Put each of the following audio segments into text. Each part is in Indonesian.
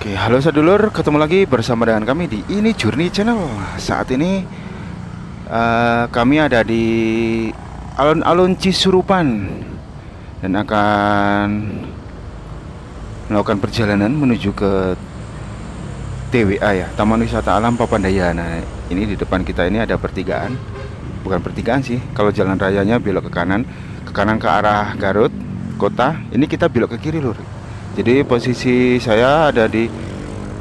Oke, halo sedulur, ketemu lagi bersama dengan kami di Ini Journey Channel. Saat ini kami ada di alun-alun Cisurupan dan akan melakukan perjalanan menuju ke TWA ya, Taman Wisata Alam Papandayan. Nah, ini di depan kita ini ada pertigaan, bukan pertigaan sih. Kalau jalan rayanya belok ke kanan ke arah Garut kota. Ini kita belok ke kiri lur. Jadi posisi saya ada di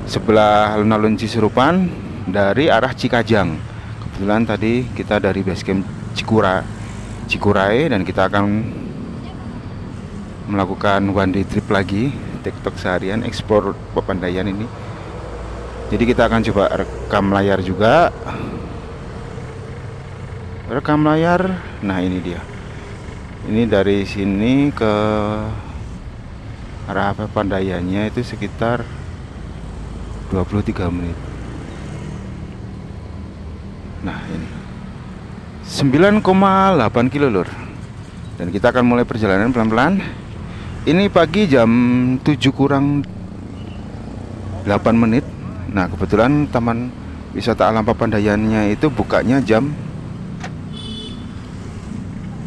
sebelah alun-alun Cisurupan dari arah Cikajang. Kebetulan tadi kita dari basecamp Cikuray dan kita akan melakukan one day trip lagi, TikTok seharian explore Papandayan ini. Jadi kita akan coba rekam layar juga. Rekam layar. Nah, ini dia. Ini dari sini ke arah Papandayannya itu sekitar 23 menit. Nah, ini 9,8 kilo lur. Dan kita akan mulai perjalanan pelan-pelan. Ini pagi jam 7 kurang 8 menit. Nah, kebetulan Taman Wisata Alam Papandayannya itu bukanya jam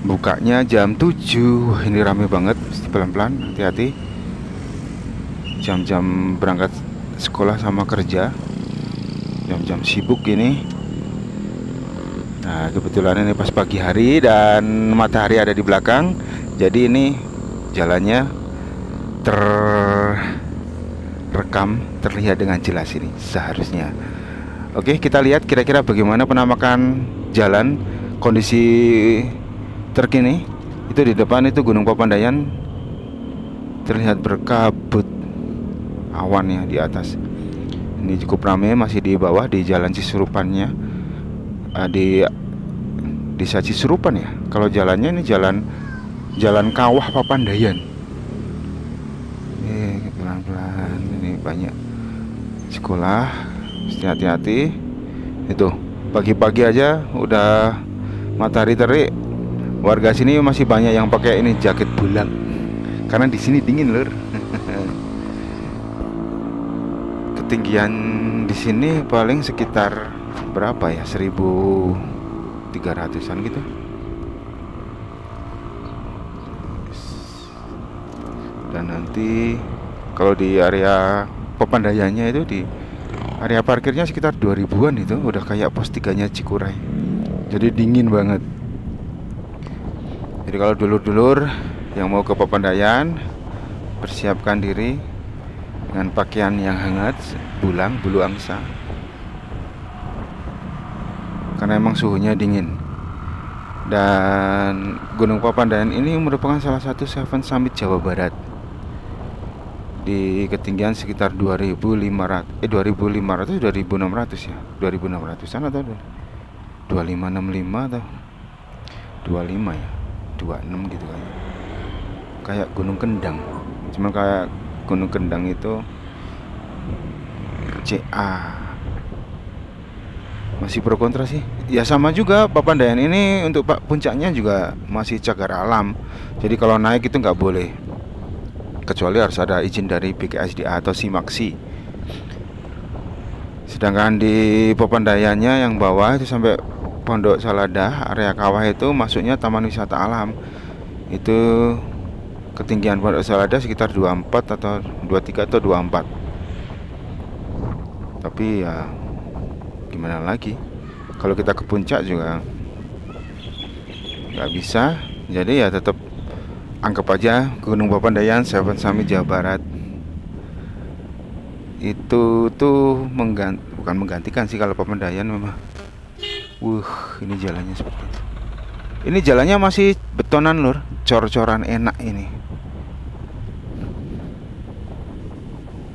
7. Ini rame banget. Pelan-pelan, hati-hati. Jam-jam berangkat sekolah sama kerja, jam-jam sibuk ini. Nah, kebetulan ini pas pagi hari dan matahari ada di belakang. Jadi ini jalannya terekam, terlihat dengan jelas ini seharusnya. Oke, kita lihat kira-kira bagaimana penampakan jalan kondisi terkini. Itu di depan itu Gunung Papandayan terlihat berkabut awan ya di atas. Ini cukup ramai, masih di bawah di jalan Cisurupannya, di desa Cisurupan ya. Kalau jalannya ini jalan Kawah Papandayan. Ini pelan-pelan, ini banyak sekolah, mesti hati-hati. Itu pagi-pagi aja udah matahari terik. Warga sini masih banyak yang pakai ini jaket bulang karena di sini dingin lur. Ketinggian di sini paling sekitar berapa ya, 1.300-an gitu. Dan nanti kalau di area Papandayannya itu di area parkirnya sekitar 2000-an, itu udah kayak pos 3-nya Cikuray. Jadi dingin banget. Jadi kalau dulur-dulur yang mau ke Papandayan, persiapkan diri dengan pakaian yang hangat, bulu angsa, karena emang suhunya dingin. Dan Gunung Papandayan ini merupakan salah satu Seven Summit Jawa Barat di ketinggian sekitar 2500 2600 ya, 2600-an atau 2565 atau 25 ya, 26 gitu kan. Kayak Gunung Kendang, cuman kayak Gunung Kendang itu CA masih pro kontra sih. Ya sama juga Papandayan ini untuk puncaknya juga masih cagar alam. Jadi kalau naik itu nggak boleh, kecuali harus ada izin dari BKSDA atau Simaksi. Sedangkan di Papandayannya yang bawah itu sampai Pondok Saladah, area kawah itu masuknya Taman Wisata Alam. Itu ketinggian Pondok Saladah sekitar 24 atau 23 atau 24. Tapi ya gimana lagi, kalau kita ke puncak juga nggak bisa. Jadi ya tetap anggap aja Gunung Papandayan Seven Summit Jawa Barat itu tuh bukan menggantikan sih kalau Papandayan memang. Ini jalannya seperti itu. Ini jalannya masih betonan lur, cor-coran enak ini.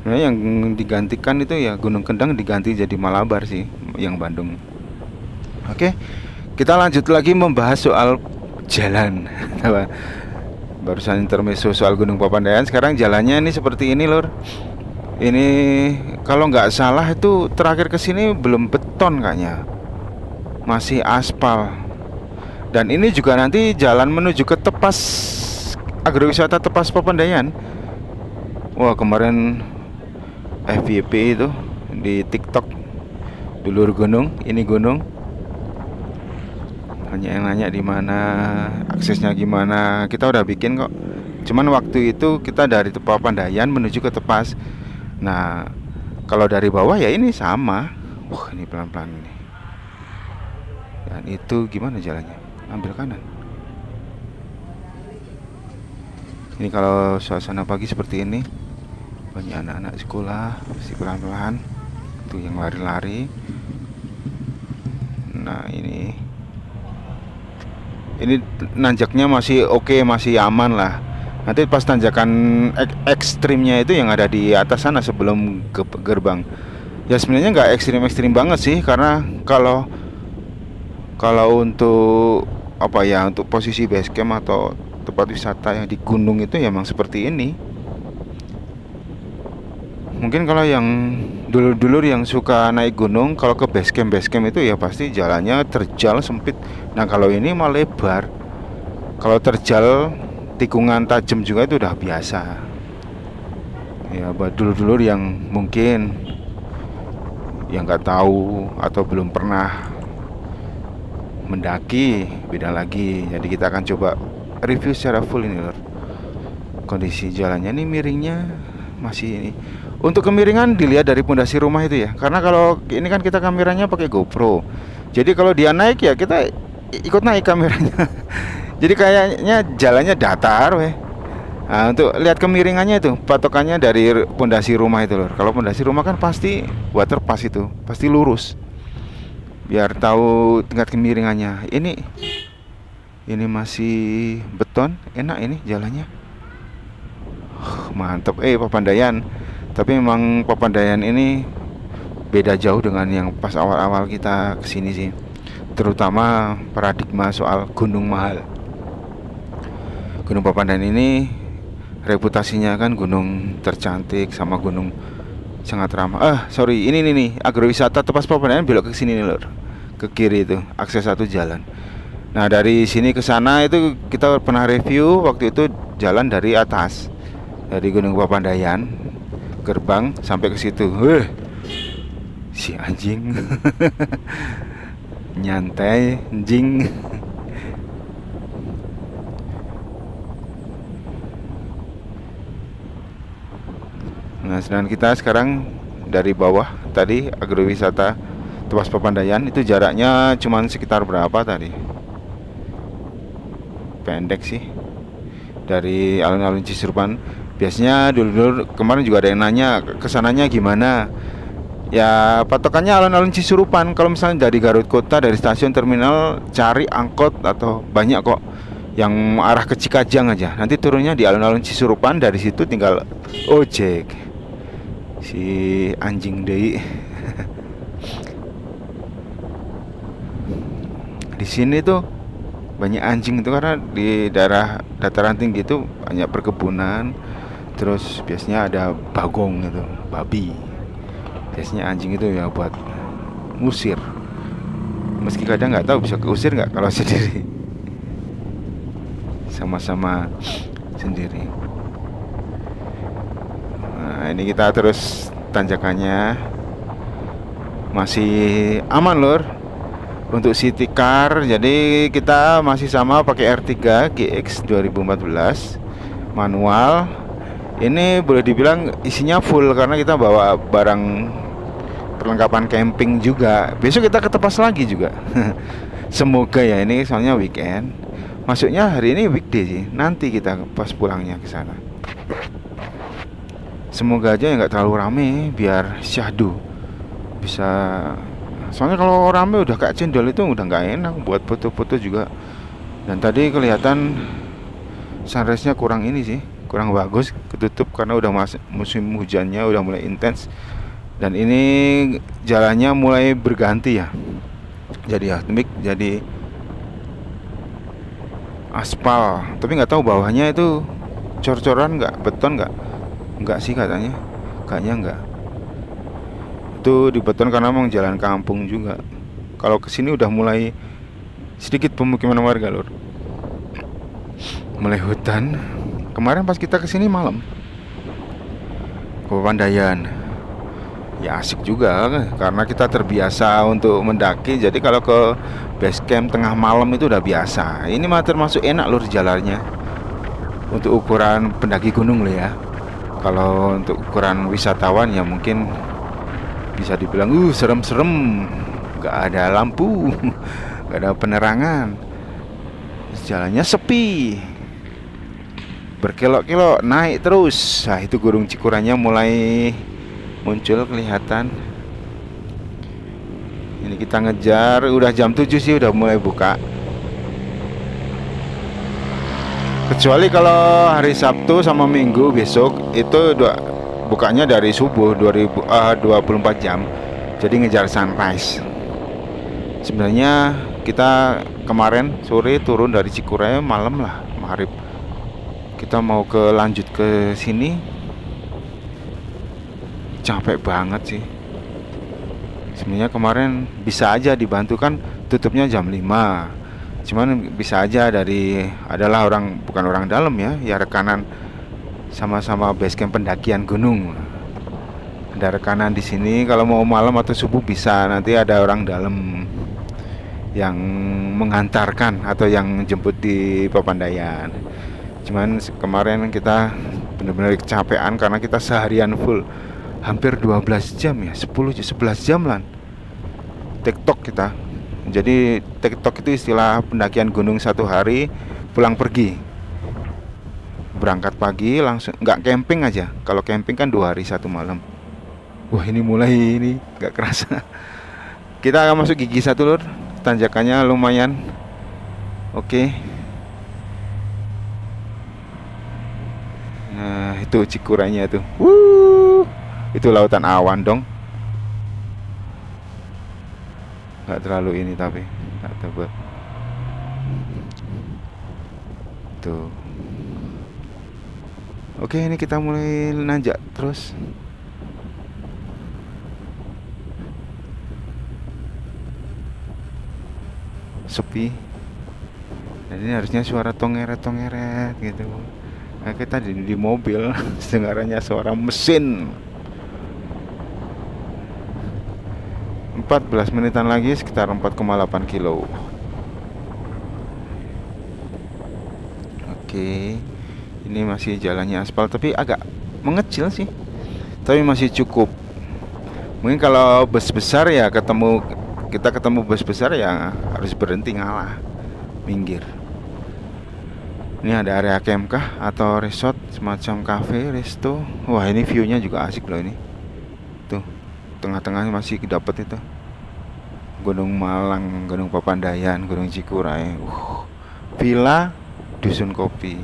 Nah, yang digantikan itu ya Gunung Kendang diganti jadi Malabar sih, yang Bandung. Oke, kita lanjut lagi membahas soal jalan. Barusan intermezzo soal Gunung Papandayan, sekarang jalannya ini seperti ini lur. Ini kalau nggak salah itu terakhir kesini belum beton kayaknya, masih aspal. Dan ini juga nanti jalan menuju ke Tepas, agrowisata Tepas Papandayan. Wah, kemarin FYP itu di TikTok, dulur gunung, ini gunung. Hanya yang nanya di mana, aksesnya gimana, kita udah bikin kok. Cuman waktu itu kita dari Papandayan menuju ke Tepas. Nah, kalau dari bawah ya ini sama. Ini pelan-pelan ini. Dan itu gimana jalannya? Ambil kanan. Ini kalau suasana pagi seperti ini, banyak anak-anak sekolah, mesti pelan-pelan. Tuh yang lari-lari. Nah ini nanjaknya masih oke, masih aman lah. Nanti pas tanjakan ekstrimnya itu yang ada di atas sana sebelum ke gerbang. Ya sebenarnya nggak ekstrim-ekstrim banget sih, karena kalau untuk apa ya, untuk posisi base camp atau tempat wisata yang di gunung itu ya emang seperti ini. Mungkin kalau yang dulur-dulur yang suka naik gunung, kalau ke base camp itu ya pasti jalannya terjal sempit. Nah kalau ini mah lebar. Kalau terjal tikungan tajam juga itu udah biasa. Ya buat dulur-dulur yang mungkin yang nggak tahu atau belum pernah mendaki, beda lagi. Jadi kita akan coba review secara full ini lor. Kondisi jalannya ini miringnya masih ini. Untuk kemiringan dilihat dari pondasi rumah itu ya. Karena kalau ini kan kita kameranya pakai GoPro. Jadi kalau dia naik ya kita ikut naik kameranya. Jadi kayaknya jalannya datar weh. Nah, untuk lihat kemiringannya itu patokannya dari pondasi rumah itu lor. Kalau pondasi rumah kan pasti waterpass itu, pasti lurus. Biar tahu tingkat kemiringannya. Ini masih beton, enak ini jalannya. Mantap, Papandayan. Tapi memang Papandayan ini beda jauh dengan yang pas awal-awal kita kesini sih. Terutama paradigma soal gunung mahal. Gunung Papandayan ini reputasinya kan gunung tercantik sama gunung sangat ramah. Ini nih agrowisata Tepas Papandayan, belok ke sini nih lor. Ke kiri itu, akses satu jalan. Nah, dari sini ke sana itu kita pernah review waktu itu jalan dari atas. Dari Gunung Papandayan gerbang sampai ke situ. Si anjing. Nyantai anjing. Nah, sedangkan kita sekarang dari bawah tadi agrowisata Tepas Papandayan itu jaraknya cuman sekitar berapa tadi? Pendek sih. Dari alun-alun Cisurupan. Biasanya dulu kemarin juga ada yang nanya kesananya gimana. Ya patokannya alun-alun Cisurupan. Kalau misalnya dari Garut Kota, dari stasiun terminal, cari angkot atau banyak kok yang arah ke Cikajang aja. Nanti turunnya di alun-alun Cisurupan, dari situ tinggal ojek. Si anjing dei. Di sini tuh banyak anjing itu karena di daerah dataran tinggi itu banyak perkebunan. Terus biasanya ada bagong itu, babi. Biasanya anjing itu ya buat ngusir. Meski kadang nggak tahu bisa keusir nggak kalau sendiri. Sama-sama sendiri. Nah, ini kita terus tanjakannya masih aman lor. Untuk city car, jadi kita masih sama pakai R3 GX 2014 manual. Ini boleh dibilang isinya full karena kita bawa barang perlengkapan camping juga. Besok kita ke Tepas lagi juga. Semoga ya, ini soalnya weekend. Masuknya hari ini weekday sih. Nanti kita pas pulangnya ke sana. Semoga aja nggak terlalu rame biar syahdu bisa. Soalnya kalau rame udah kayak cendol itu udah nggak enak buat foto-foto juga. Dan tadi kelihatan sunrise-nya kurang ini sih, kurang bagus, ketutup karena udah musim hujannya udah mulai intens. Dan ini jalannya mulai berganti ya. Jadi asfaltik, jadi aspal. Tapi nggak tahu bawahnya itu cor-coran nggak, beton nggak sih katanya. Kayaknya nggak. Itu di beton karena memang jalan kampung juga. Kalau kesini udah mulai sedikit pemukiman warga lor, mulai hutan. Kemarin pas kita kesini malam, Papandayan ya asik juga karena kita terbiasa untuk mendaki. Jadi kalau ke base camp tengah malam itu udah biasa. Ini mah termasuk enak lur jalannya untuk ukuran pendaki gunung loh ya. Kalau untuk ukuran wisatawan ya mungkin bisa dibilang serem-serem, nggak ada lampu, nggak ada penerangan, jalannya sepi, berkelok-kelok naik terus. Nah itu Gunung Cikuranya mulai muncul kelihatan. Ini kita ngejar, udah jam 7 sih udah mulai buka. Kecuali kalau hari Sabtu sama Minggu besok itu bukanya dari subuh 24 jam. Jadi ngejar sunrise. Sebenarnya kita kemarin sore turun dari Cikuraya malam lah, maghrib. Kita mau lanjut ke sini. Capek banget sih. Sebenarnya kemarin bisa aja dibantu kan tutupnya jam 5. Cuman bisa aja adalah bukan orang dalam ya rekanan sama-sama base camp pendakian gunung. Ada rekanan di sini kalau mau malam atau subuh bisa, nanti ada orang dalam yang mengantarkan atau yang jemput di Papandayan. Cuman kemarin kita benar-benar kecapean karena kita seharian full. Hampir 12 jam ya, 10-11 jam lah TikTok kita. Jadi TikTok itu istilah pendakian gunung 1 hari pulang pergi. Berangkat pagi langsung, nggak camping aja. Kalau camping kan 2 hari 1 malam. Wah ini mulai ini nggak kerasa. Kita akan masuk gigi 1 lur. Tanjakannya lumayan. Oke. Nah itu Cikuranya tuh. Itu lautan awan dong. Nggak terlalu ini tapi nggak tebal. Tuh. Oke ini kita mulai nanjak terus. Sepi. Dan ini harusnya suara tongeret-tongeret gitu. Nah, kita di mobil dengarannya suara mesin. 14 menitan lagi sekitar 4,8 kilo. Oke. Ini masih jalannya aspal tapi agak mengecil sih. Tapi masih cukup. Mungkin kalau bus besar ya kita ketemu bus besar ya harus berhenti ngalah, minggir. Ini ada area camp kah atau resort semacam cafe, resto. Wah ini viewnya juga asik loh ini. Tuh tengah-tengahnya masih dapat itu Gunung Malang, Gunung Papandayan, Gunung Cikuray. Villa Dusun Kopi.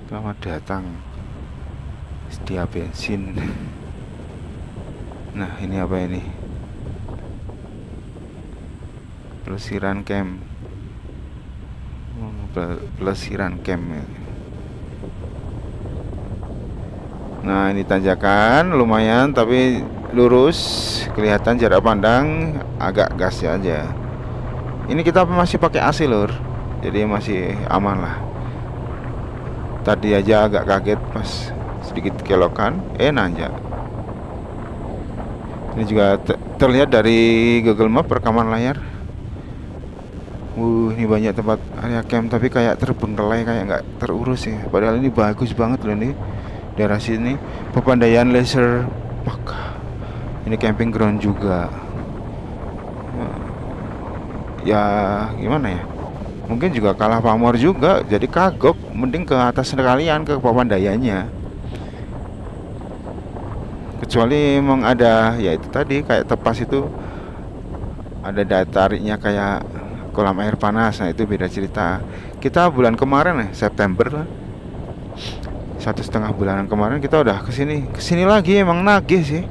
Selamat datang. Sedia bensin. Nah ini apa ini? Pelesiran camp. Pelesiran camp. Nah ini tanjakan lumayan tapi lurus, kelihatan jarak pandang agak gas aja. Ini kita masih pakai AC lur, jadi masih aman lah. Tadi aja agak kaget pas sedikit kelokan, nanjak. Ini juga terlihat dari Google Map rekaman layar. Ini banyak tempat area camp tapi kayak terbengkelai, kayak nggak terurus ya. Padahal ini bagus banget loh nih daerah sini. Papandayan Leisure Park. Ini camping ground juga. Ya gimana ya? Mungkin juga kalah pamor juga. Jadi kagok, mending ke atas sekalian ke Papandayannya. Kecuali emang ada ya itu tadi kayak Tepas itu ada daya tariknya kayak kolam air panas. Nah itu beda cerita. Kita bulan kemarin September lah, 1,5 bulanan kemarin kita udah kesini lagi. Emang nagih sih,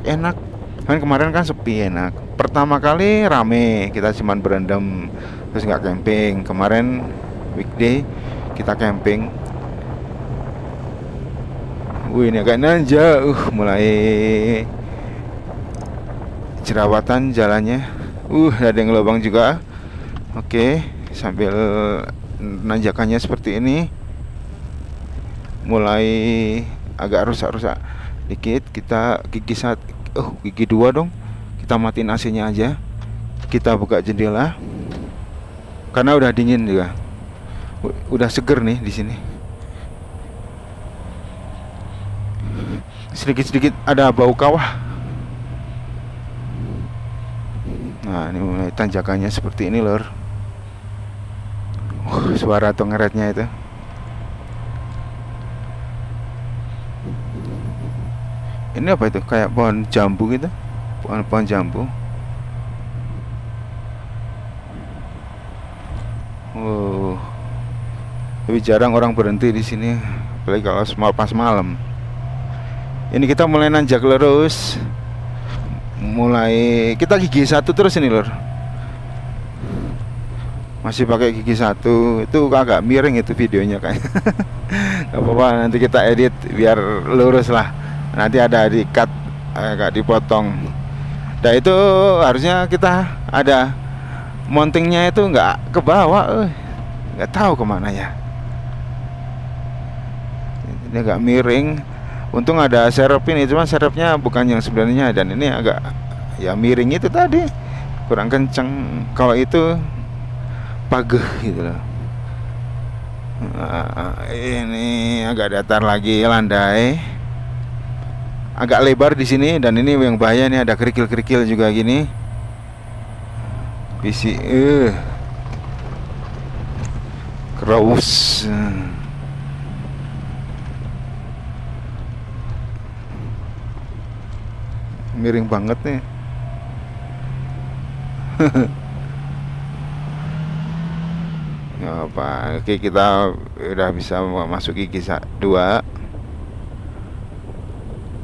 enak kan. Kemarin kan sepi, enak. Pertama kali rame, kita cuman berendam terus nggak camping. Kemarin weekday kita camping. Ini agak nanja, mulai jerawatan jalannya. Ada yang lubang juga. Oke, sambil nanjakannya seperti ini mulai agak rusak-rusak. dikit. Kita gigi gigi 2 dong. Kita matiin AC-nya aja. Kita buka jendela karena udah dingin juga. Udah seger nih di sini. Sedikit-sedikit ada bau kawah. Nah, ini mulai tanjakannya seperti ini, lor. Suara tongeretnya itu. Ini apa itu? Kayak pohon jambu gitu. Pohon jambu. Oh. Tapi jarang orang berhenti di sini, apalagi kalau pas malam. Ini kita mulai nanjak lurus. Mulai kita gigi 1 terus ini, lor. Masih pakai gigi 1. Itu agak miring itu videonya kayak. Gak apa-apa, nanti kita edit biar lurus lah. Nanti ada di cut, agak dipotong. Nah itu harusnya kita ada mountingnya itu nggak ke bawah, nggak tahu kemana ya. Ini agak miring. Untung ada serep ini, cuma serepnya bukan yang sebenarnya, dan ini agak ya miring itu tadi, kurang kenceng. Kalau itu pageh gitu loh. Ini agak datar lagi landai. Agak lebar di sini, dan ini yang bahaya nih, ada kerikil-kerikil juga gini. Bisi keros. Miring banget nih. Nggak apa. Oke, kita udah bisa masuk gigi 2.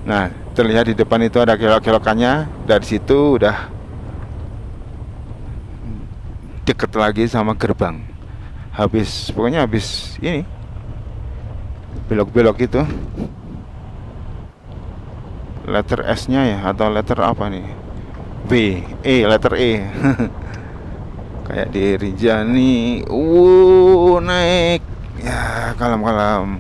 Nah, terlihat di depan itu ada kelok-kelokannya. Dari situ udah deket lagi sama gerbang. Pokoknya habis ini belok-belok itu. Letter S-nya ya, atau letter apa nih? Letter E. Kayak di Rinjani. Naik. Ya, kalem-kalem.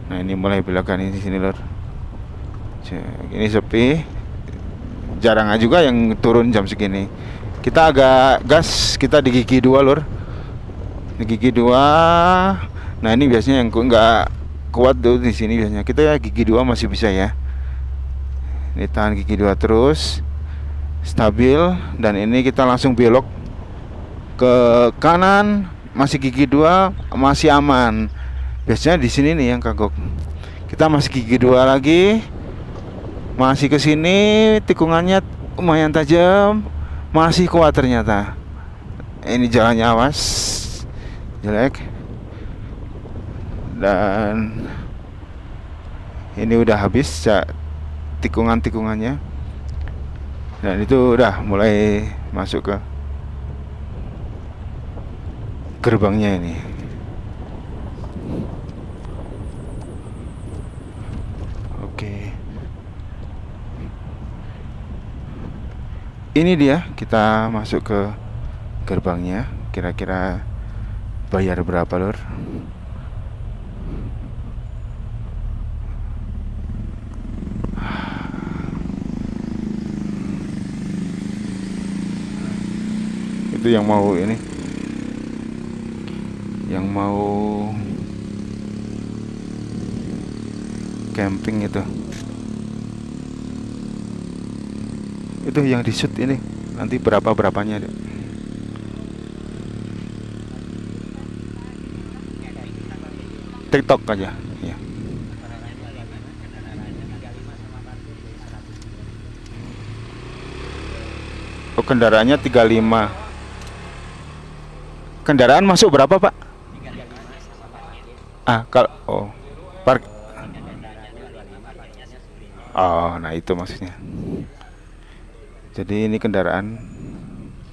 Nah, ini mulai belokan ini di sini, lor. Ini sepi. Jarang juga yang turun jam segini. Kita agak gas, kita di gigi 2, lor. Di gigi 2. Nah, ini biasanya yang nggak kuat tuh di sini biasanya. Kita ya gigi 2 masih bisa ya. Ini tahan gigi 2 terus. Stabil, dan ini kita langsung belok ke kanan, masih gigi 2, masih aman. Biasanya di sini nih yang kagok. Kita masih gigi 2 lagi. Masih ke sini, tikungannya lumayan tajam. Masih kuat ternyata. Ini jalannya awas. Jelek. Dan ini udah habis tikungannya. Dan itu udah mulai masuk ke gerbangnya ini. Ini dia, kita masuk ke gerbangnya. Kira-kira bayar berapa, lor? Itu yang mau ini, yang mau camping itu yang di shoot ini nanti berapanya deh. TikTok aja ya. Oh, kendaraannya 35. Kendaraan masuk berapa, Pak? Kalau park. Oh, nah itu maksudnya. Jadi ini kendaraan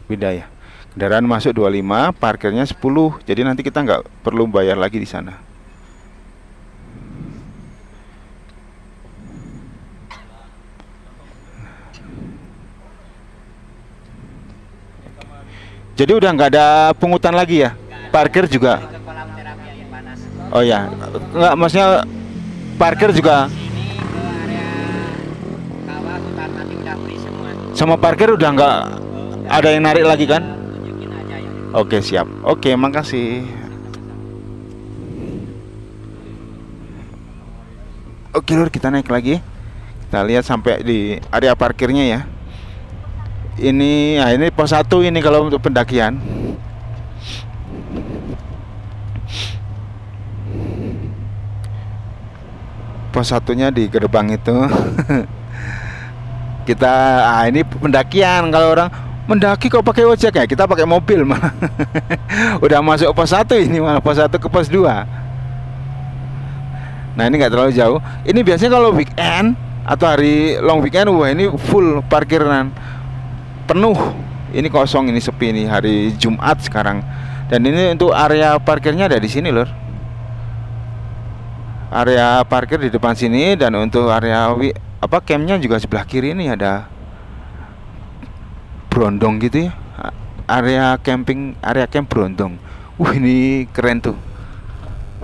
beda ya. Kendaraan masuk 25, parkirnya 10. Jadi nanti kita nggak perlu bayar lagi di sana. Jadi udah nggak ada pungutan lagi ya? Parkir juga? Ke kolam terapi air panas. Oh ya, nggak, maksudnya parkir juga Sini ke area kawah hutan mati udah free semua. sama parkir udah nggak ada yang narik lagi kan? Tunjukin aja ya. Oke siap. Oke makasih. Oke lur, kita naik lagi. Kita lihat sampai di area parkirnya ya. Ini, nah ini pos 1 ini kalau untuk pendakian. Pos 1-nya di gerbang itu. Kita, ini pendakian. Kalau orang mendaki kok pakai ojek ya? Kita pakai mobil malah. Udah masuk pos 1 ini, malah pos 1 ke pos 2. Nah ini nggak terlalu jauh. Ini biasanya kalau weekend atau hari long weekend, wah ini full parkiran, penuh. Ini kosong, ini sepi nih hari Jumat sekarang. Dan ini untuk area parkirnya ada di sini lor. Area parkir di depan sini, dan untuk area campnya juga sebelah kiri ini ada berondong gitu ya. Area camping, area camp berondong. Ini keren tuh.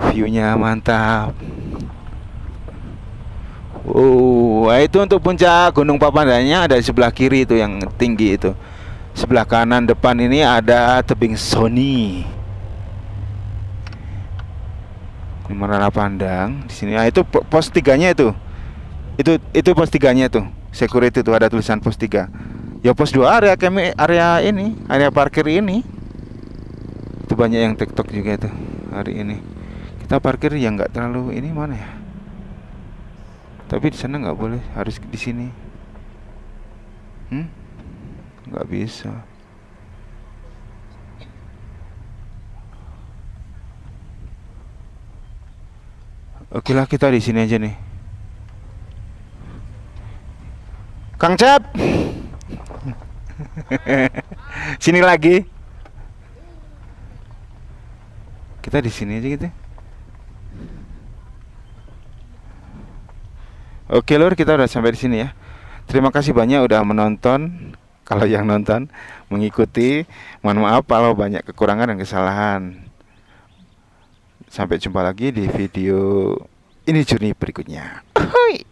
View-nya mantap. Itu untuk puncak Gunung Papandayan ada di sebelah kiri itu yang tinggi itu. Sebelah kanan depan ini ada tebing Sony. Ini Menara Pandang di sini. Itu pos 3-nya itu. Itu pos 3-nya tuh. Security itu ada tulisan pos 3. Ya pos 2 area ini, area parkir ini. Itu banyak yang TikTok juga itu hari ini. Kita parkir yang nggak terlalu ini mana ya? Tapi di sana nggak boleh, harus di sini. Nggak bisa. Oke lah, kita di sini aja nih. Kang Cep. Sini lagi. Kita di sini aja gitu. Oke lur, kita udah sampai di sini ya. Terima kasih banyak udah menonton. Kalau yang nonton, mengikuti, mohon maaf kalau banyak kekurangan dan kesalahan. Sampai jumpa lagi di video ini journey berikutnya. Ahoy!